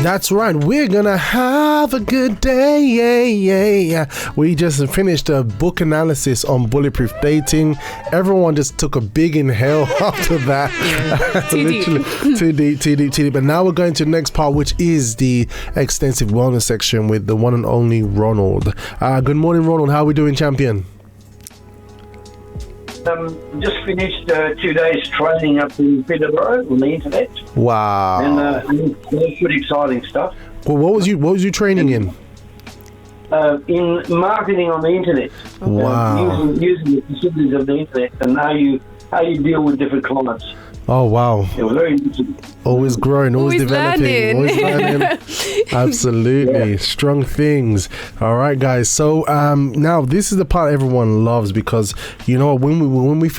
That's right. We're gonna have a good day. We just finished a book analysis on bulletproof dating. Everyone just took a big inhale after that. Literally, too deep. But now we're going to the next part, which is the extensive wellness section with the one and only Ronald. Good morning, Ronald. How are we doing, champion? Just finished 2 days training up in Peterborough on the internet. Wow. And it's pretty exciting stuff. Well, what was you training in? In marketing on the internet. Wow. Using the facilities of the internet and how you deal with different clients. Oh, wow. It was very interesting. Always growing, always developing, learning. always learning. Absolutely. Yeah. Strong things. All right, guys. So now this is the part everyone loves, because you know when you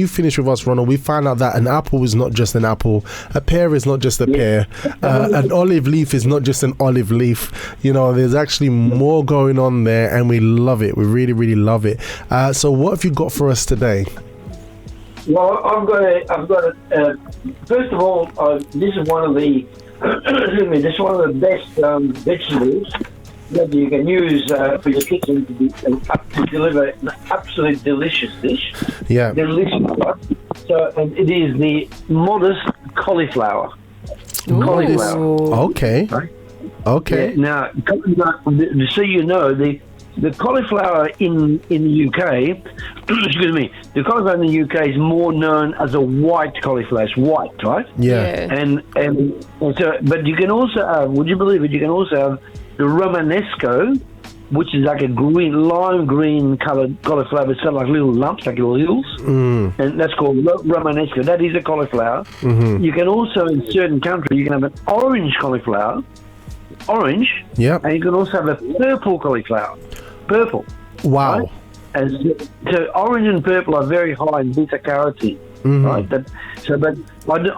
finish with us, Ronald, we find out that an apple is not just an apple, a pear is not just a pear, an olive leaf is not just an olive leaf. You know, there's actually more going on there, and we love it. We really, really love it. So what have you got for us today? Well, I've got a first of all, this is one of the this is one of the best vegetables that you can use for your kitchen to deliver an absolutely delicious dish. Yeah. Delicious, right? So, and it is the modest cauliflower. Ooh. Cauliflower. Okay. Right? Okay. Yeah, now, so you know, the cauliflower in the UK, excuse me, the cauliflower in the UK is more known as a white cauliflower. It's white, right? Yeah. And so, but you can also have, would you believe it? You can also have the Romanesco, which is like a lime green coloured cauliflower. It's got like little lumps, like little hills, and that's called Romanesco. That is a cauliflower. Mm-hmm. You can also, in certain countries, you can have an orange cauliflower. Orange, yeah, and you can also have a purple cauliflower. Purple. Wow. Right? And so orange and purple are very high in beta carotene, right? But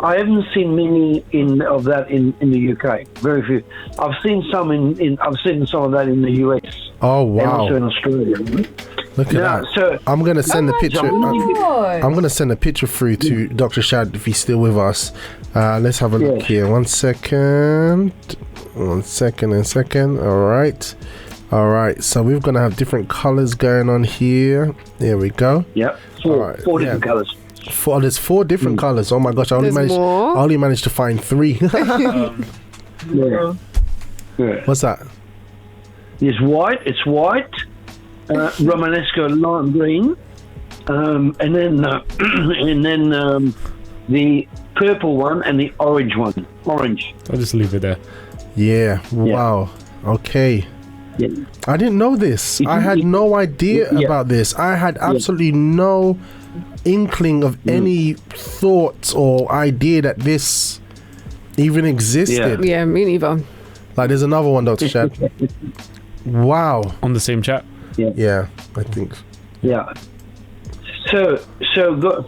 I haven't seen many of that in the UK. Very few. I've seen some I've seen some of that in the US. Oh wow. And also in Australia. Look at that. So I'm gonna send a picture. I'm gonna send a picture through to Dr. Shad if he's still with us. Let's have a look here. One second. All right. So we're gonna have different colors going on here. There we go. Yep. Four different colors. There's 4 different colors. Oh my gosh! I only managed to find 3. Yeah. What's that? It's white. Romanesco lime green, and then the purple one and the orange one. Orange. I'll just leave it there. Yeah. Wow. Okay. Yeah. I didn't know this. I had no idea about this. I had absolutely no inkling of any thoughts or idea that this even existed. Yeah, me neither. Like, there's another one, Dr. Shad. Wow. On the same chat? Yeah, I think. Yeah. So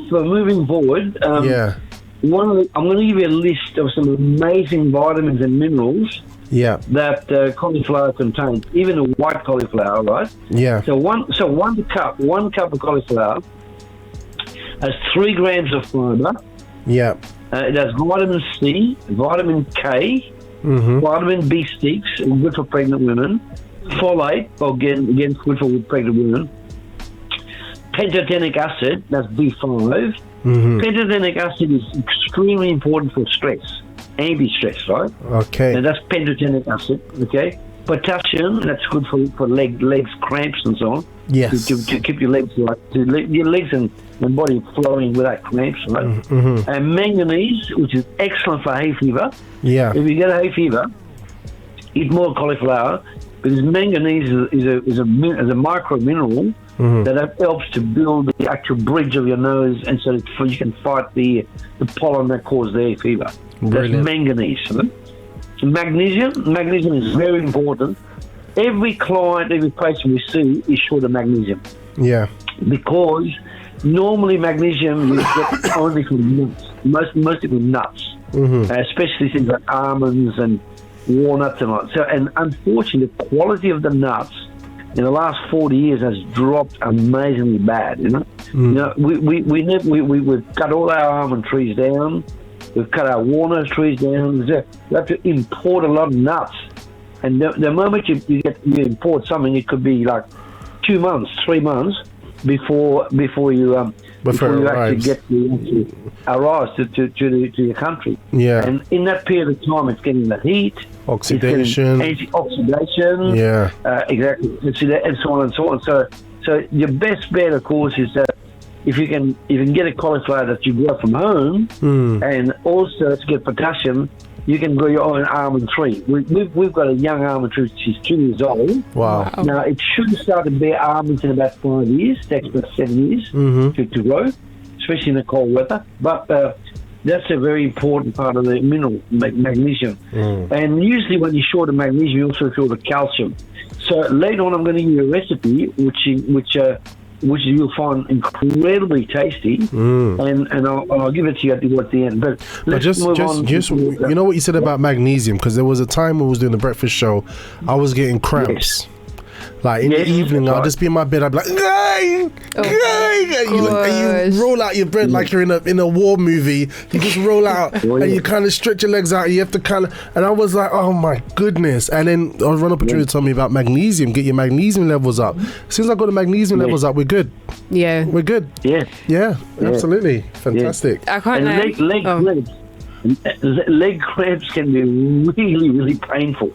for moving forward, I'm going to give you a list of some amazing vitamins and minerals that cauliflower contains, even a white cauliflower, right? Yeah. So one cup of cauliflower has 3 grams of fiber. Yeah. It has vitamin C, vitamin K, vitamin B6, good for pregnant women. Folate, again good for pregnant women. Pentotenic acid, that's B5. Pentotenic acid is extremely important for stress, anti-stress, right? Okay. And that's pentotenic acid, okay? Potassium, that's good for legs cramps and so on. Yes. To keep your legs your legs and body flowing without cramps, right? And manganese, which is excellent for hay fever. Yeah. If you get hay fever, eat more cauliflower, because manganese is a micro mineral that helps to build the actual bridge of your nose, and so you can fight the pollen that causes the hay fever. Brilliant. That's manganese. Right? Magnesium is very important. Every client, every patient we see is short of magnesium. Yeah. Because normally magnesium you get only from nuts, mostly from nuts, especially things like almonds and walnuts and all. So, and unfortunately, the quality of the nuts in the last 40 years has dropped amazingly bad. You know, we've cut all our almond trees down. We've cut our walnut trees down. You have to import a lot of nuts. And the moment you import something, it could be like 2 months, 3 months before you actually get to arrive to your country. Yeah. And in that period of time, it's getting the heat, oxidation, antioxidation. Yeah. Exactly. And so on and so on. So your best bet, of course, is that if you can get a cauliflower that you grow from home, and also to get potassium, you can grow your own almond tree. We've got a young almond tree. She's 2 years old. Wow. Now, it should start to bear almonds in about 5 years, takes about 7 years to grow, especially in the cold weather. But that's a very important part of the mineral, magnesium. And usually when you're short of magnesium, you also short of calcium. So later on, I'm going to give you a recipe which you'll find incredibly tasty, and I'll give it to you at the end. But just you know what you said about magnesium, because there was a time when I was doing the breakfast show, I was getting cramps. Yes. Like in the evening, I'll just be in my bed. I'll be like, and you roll out your bread like you're in a war movie. You just roll out and you kind of stretch your legs out. You have to kind of, and I was like, oh my goodness. And then Ronald and Petrina told me about magnesium. Get your magnesium levels up. As soon as I got the magnesium levels up, we're good. Yeah, we're good. Yeah, absolutely, fantastic. I can't. Leg cramps can be really, really painful.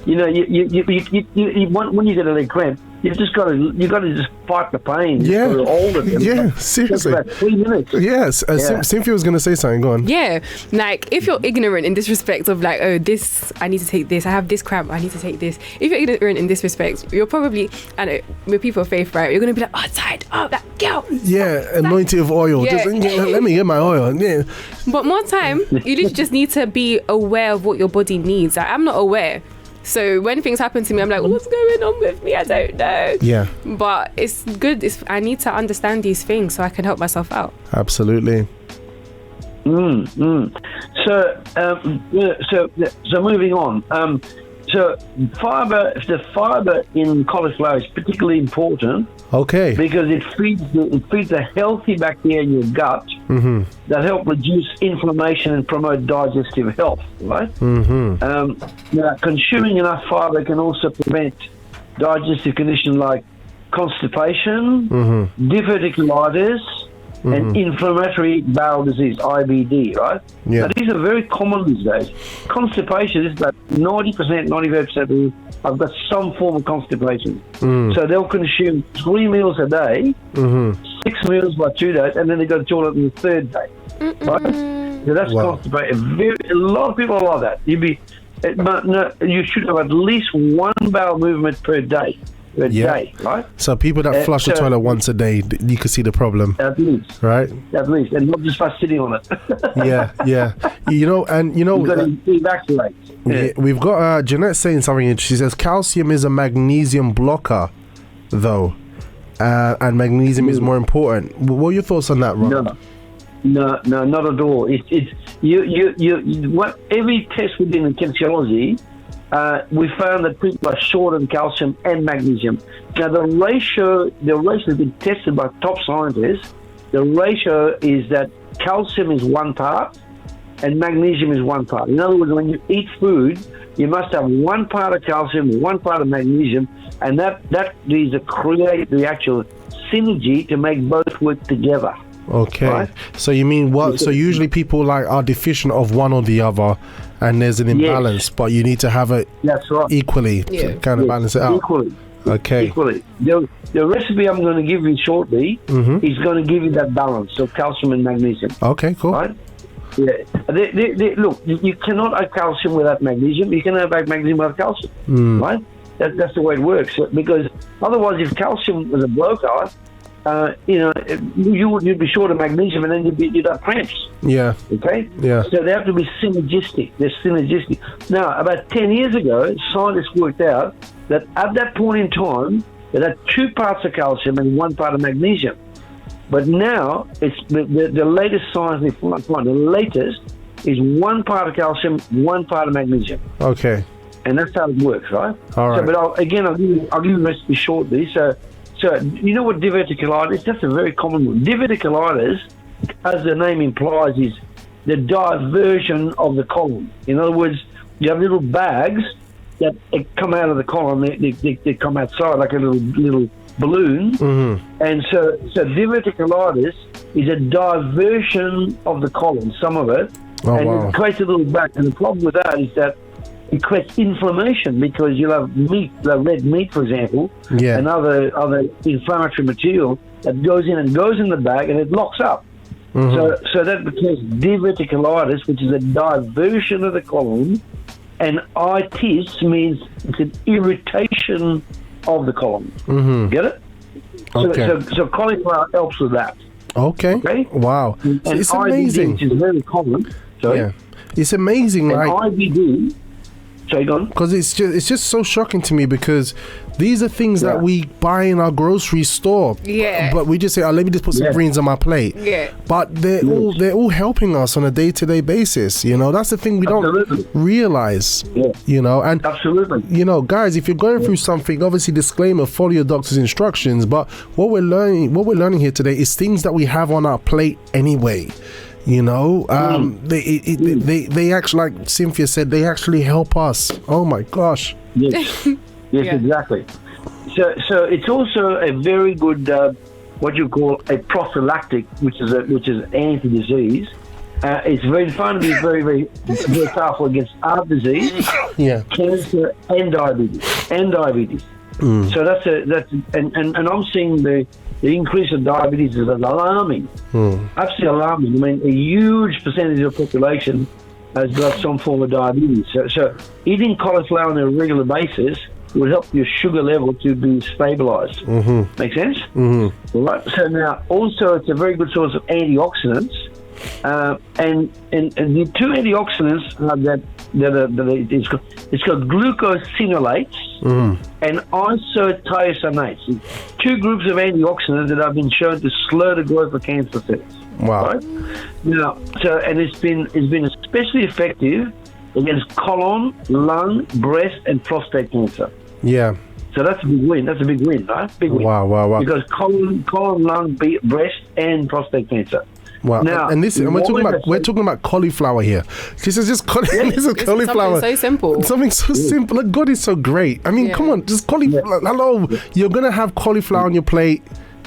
You know, when you get a leg cramp, you got to just fight the pain. Yeah, hold it. Yeah, seriously. About 3 minutes. Yes, Cynthia was going to say something. Go on. Yeah, like if you're ignorant in this respect of like, oh, this I need to take this. I have this cramp. I need to take this. If you're ignorant in this respect, you're probably, I know, with people of faith, right? You're going to be like, oh, tired. Oh, that girl. Yeah, anointing of oil. Yeah. Just let me get my oil. Yeah. But more time, you literally just need to be aware of what your body needs. Like, I'm not aware. So when things happen to me, I'm like, what's going on with me? I don't know. Yeah. But it's good. I need to understand these things so I can help myself out. Absolutely. So moving on. So the fiber in cauliflower is particularly important. Okay. Because it feeds a healthy bacteria in your gut that help reduce inflammation and promote digestive health. Right. Now, consuming enough fiber can also prevent digestive conditions like constipation, diverticulitis, and inflammatory bowel disease, IBD, right? Yeah. Now, these are very common these days. Constipation is about 90%, 95% of people have got some form of constipation. So they'll consume 3 meals a day, 6 meals by 2 days, and then they go to the toilet on the 3rd day, right? So that's constipation. A lot of people are like that. You should have at least 1 bowel movement per day. Day, right? So people that flush the toilet once a day, you can see the problem. At least. Right? At least. And not just by sitting on it. Yeah. You've got to evacuate. Yeah. We've got Jeanette saying something. She says calcium is a magnesium blocker, though. And magnesium is more important. What are your thoughts on that, Ron? No, not at all. What every test we did in kinesiology, we found that people are short on calcium and magnesium. Now, the ratio has been tested by top scientists. The ratio is that calcium is 1 part and magnesium is 1 part. In other words, when you eat food, you must have 1 part of calcium, 1 part of magnesium, and that is to create the actual synergy to make both work together. Okay. Right? So you mean what? So usually people are deficient of one or the other, and there's an imbalance, but you need to have it equally to kind of balance it out. Equally. Okay. Equally. The recipe I'm going to give you shortly is going to give you that balance of calcium and magnesium. Okay, cool. Right? Yeah. Look, you cannot have calcium without magnesium. You cannot have magnesium without calcium. Right? That's the way it works. Because otherwise, if calcium was a blocker, you'd be short of magnesium, and then you'd have cramps. Yeah. Okay. Yeah. So they have to be synergistic. They're synergistic. Now, about 10 years ago, scientists worked out that at that point in time, they had 2 parts of calcium and 1 part of magnesium. But now, it's the latest science they find. The latest is 1 part of calcium, 1 part of magnesium. Okay. And that's how it works, right? All right. So, but I'll give you the recipe shortly. So you know what diverticulitis? That's a very common one. Diverticulitis, as the name implies, is the diversion of the column. In other words, you have little bags that come out of the column. They come outside like a little balloon. Mm-hmm. And so diverticulitis is a diversion of the column, some of it. Oh, and wow. It creates a little bag. And the problem with that is that it creates inflammation because you'll have meat, like red meat, for example, and other inflammatory material that goes in the bag and it locks up. Mm-hmm. So that becomes diverticulitis, which is a diversion of the column, and itis means it's an irritation of the column. Mm-hmm. Get it? Okay. So cauliflower helps with that. Okay. Wow. And it's IBD, amazing. which is very common. Sorry? Yeah. It's amazing, and right? IBD. Because it's just so shocking to me because these are things that we buy in our grocery store. Yeah. But we just say, let me just put some greens on my plate. Yeah. But they're all helping us on a day-to-day basis. You know, that's the thing we don't realize. Yeah. You know, and absolutely. You know, guys, if you're going through something, obviously disclaimer, follow your doctor's instructions. But what we're learning here today is things that we have on our plate anyway. You know, they actually, like Cynthia said, they actually help us. Oh my gosh! Yes, exactly. So it's also a very good what you call a prophylactic, which is anti-disease. It's very fun to be very, very, very powerful against heart disease, cancer, and diabetes. So that's I'm seeing the increase of diabetes is alarming. Absolutely alarming. I mean, a huge percentage of the population has got some form of diabetes. So eating cauliflower on a regular basis will help your sugar level to be stabilized. Mm-hmm. Make sense? Mm-hmm. Right. So now, also, it's a very good source of antioxidants. And the two antioxidants it's called glucosinolates and isothiocinates. Two groups of antioxidants that have been shown to slow the growth of cancer cells. Wow. Right? Now, it's been especially effective against colon, lung, breast, and prostate cancer. Yeah. So that's a big win. Right? Big win. Wow. Because colon, lung, breast, and prostate cancer. Wow. Now, and we're talking about cauliflower here. This is just this is cauliflower. Something so simple. Something so simple. Like, God is so great. I mean, come on, just cauliflower. Hello, you're gonna have cauliflower on your plate.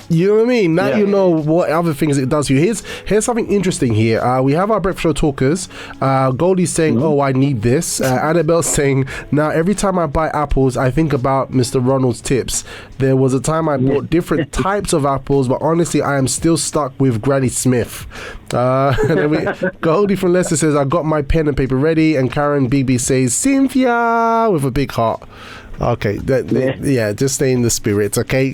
You know what I mean? Now you know what other things it does for you. Here's something interesting here. We have our breakfast show talkers. Goldie's saying, oh, I need this. Annabelle's saying, now every time I buy apples, I think about Mr. Ronald's tips. There was a time I bought different types of apples, but honestly, I am still stuck with Granny Smith. And then Goldie from Leicester says, I got my pen and paper ready. And Karen BB says, Cynthia, with a big heart. Okay, just stay in the spirit, okay?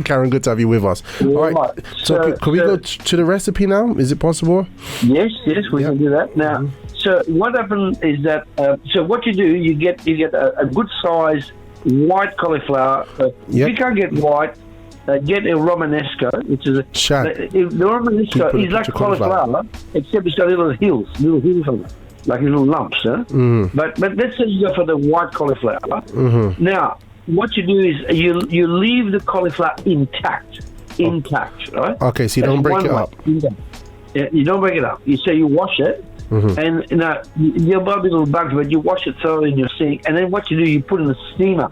Karen, good to have you with us. All right, so can we go to the recipe now? Is it possible? Yes, we can do that. Now, so what happens is that, so what you do, you get a good size white cauliflower. If you can't get white, get a Romanesco, which is the Romanesco is like cauliflower, except it's got little hills on it. Like little lumps, But let's say you go for the white cauliflower. Mm-hmm. Now, what you do is you leave the cauliflower intact, right? Okay, so you don't break it up. Yeah, you don't break it up. You wash it, and now you'll have little bugs, but you wash it thoroughly in your sink, and then what you do, you put in a steamer.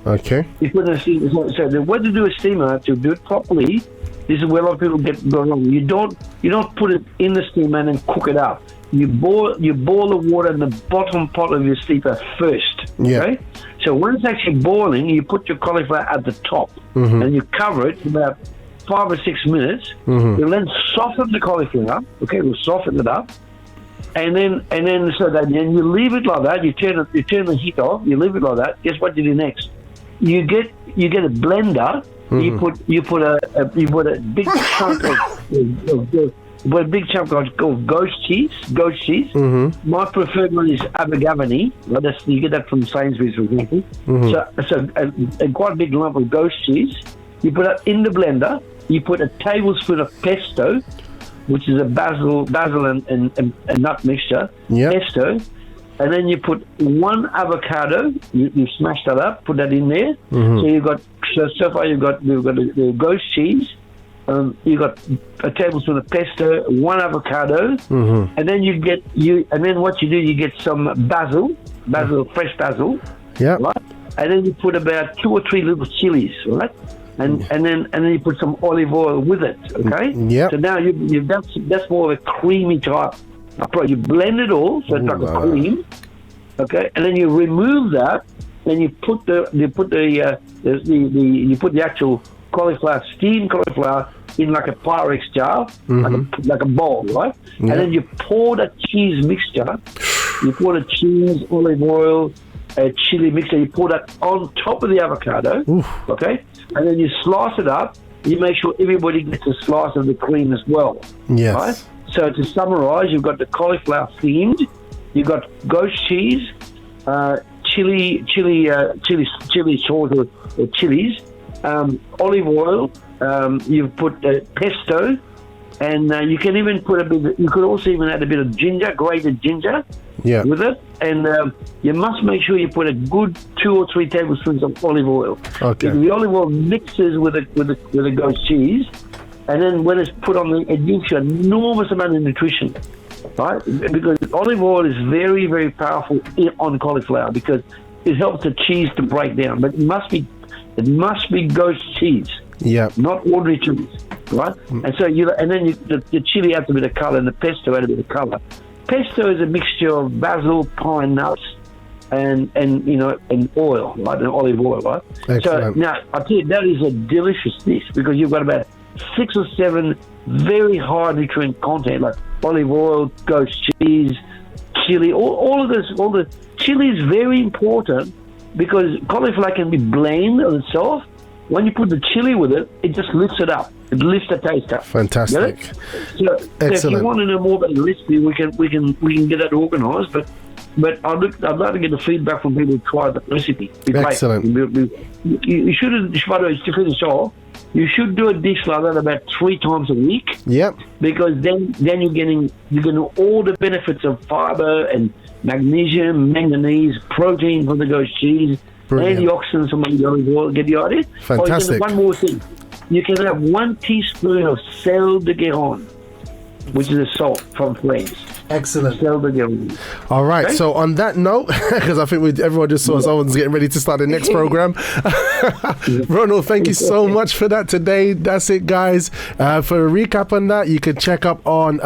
Okay. You put in a steamer. So the way to do a steamer, to do it properly, this is where a lot of people go wrong. You don't put it in the steamer and then cook it up. You boil the water in the bottom pot of your steamer first. Okay? So when it's actually boiling, you put your cauliflower at the top and you cover it for about 5 or 6 minutes. You'll then soften the cauliflower. Okay, we'll soften it up, and then you leave it like that. You turn the heat off. You leave it like that. Guess what you do next? You get a blender. You put a big chunk of big chunk of goat cheese. My preferred one is Abergavenny. You get that from Sainsbury's, for example. So a quite big lump of goat cheese. You put that in the blender. You put a tablespoon of pesto, which is a basil and nut mixture. Pesto. And then you put one avocado. You smash that up. Put that in there. So so far we've got the goat cheese. You got a tablespoon of pesto, 1 avocado, and then and then what you do, you get some basil, fresh basil, right? And then you put about 2 or 3 little chilies, right? And then you put some olive oil with it, okay? Yeah. So now that's more of a creamy type approach. You blend it all, so it's like a cream, okay? And then you remove that, and you put the actual cauliflower, steamed cauliflower, in like a Pyrex jar, like a bowl, right? And then you pour that cheese mixture. You pour the cheese, olive oil, chili mixture. You pour that on top of the avocado, okay? And then you slice it up. You make sure everybody gets a slice of the cream as well. Yes. Right? So to summarize, you've got the cauliflower steamed. You've got ghost cheese, chili sauce or chilies, olive oil. You've put pesto, and you can even put you could also even add a bit of ginger, grated ginger, with it. And you must make sure you put a good 2 or 3 tablespoons of olive oil. Okay. The olive oil mixes with the ghost cheese, and then when it's put on, it gives you an enormous amount of nutrition, right? Because olive oil is very, very powerful on cauliflower because it helps the cheese to break down. But it must be ghost cheese. Yeah. Not ordinary chilies, right? And so the chili adds a bit of color, and the pesto adds a bit of color. Pesto is a mixture of basil, pine nuts, and oil, right? And olive oil, right? Excellent. So now I tell you, that is a delicious dish because you've got about 6 or 7 very high nutrient content, like olive oil, ghost cheese, chili. All of this, all the chili is very important because cauliflower can be bland on itself. When you put the chili with it, it just lifts it up. It lifts the taste up. Fantastic. So if you want to know more about the recipe, we can get that organised. But I'd like to get the feedback from people who try the recipe. Excellent. You should, by the way, to finish off, you should do a dish like that about 3 times a week. Yep. Because then you're getting all the benefits of fibre and magnesium, manganese, protein from the ghost cheese. Brilliant. Antioxidants from the olive oil. Get the idea? Fantastic. One more thing. You can have 1 teaspoon of sel de Guérande, which is a salt from France. Excellent. Sel de Guérande. All right. Okay? So on that note, because I think everyone just saw someone's getting ready to start the next program. Ronald, thank you so much for that today. That's it, guys. For a recap on that, you can check up on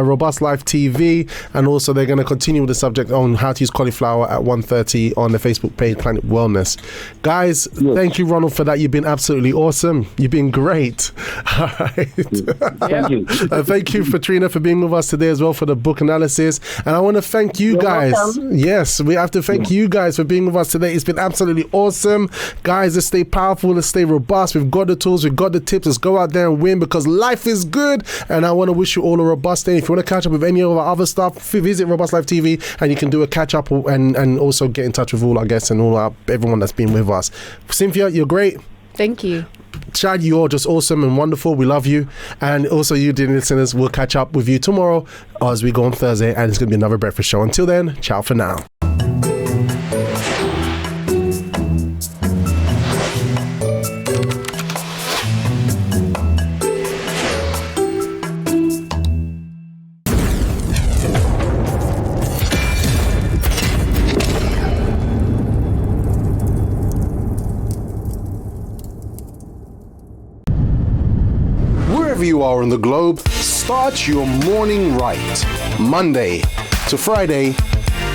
Robust Life TV, and also they're going to continue with the subject on how to use cauliflower at 1:30 on the Facebook page, Planet Wellness. Guys, thank you, Ronald, for that. You've been absolutely awesome. You've been great. All right. Thank you. Thank you, Petrina, for being with us today as well for the book analysis. And I want to thank you guys. Welcome. Yes, we have to thank you guys for being with us today. It's been absolutely awesome. Guys, let's stay powerful. Let's stay robust. We've got the tools. We've got the tips. Let's go out there and win because life is good. And I want to wish you all a robust day. If you want to catch up with any of our other stuff, visit Robust Life TV and you can do a catch up and also get in touch with all our guests and everyone that's been with us. Cynthia, you're great. Thank you. Chad, you're just awesome and wonderful. We love you. And also you, dear listeners, we'll catch up with you tomorrow as we go on Thursday, and it's going to be another breakfast show. Until then, ciao for now. You are on the globe, start your morning right. Monday to Friday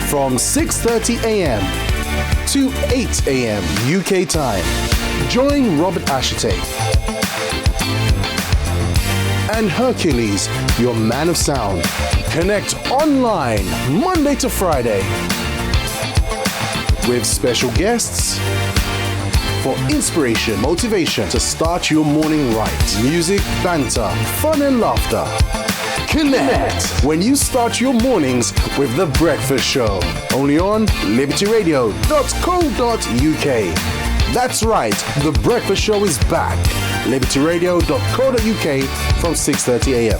from 6:30 a.m. to 8 a.m. UK time. Join Robert Ashite and Hercules, your man of sound. Connect online Monday to Friday with special guests for inspiration, motivation to start your morning right. Music, banter, fun and laughter. Connect when you start your mornings with The Breakfast Show. Only on libertyradio.co.uk. That's right, The Breakfast Show is back. libertyradio.co.uk from 6:30 a.m.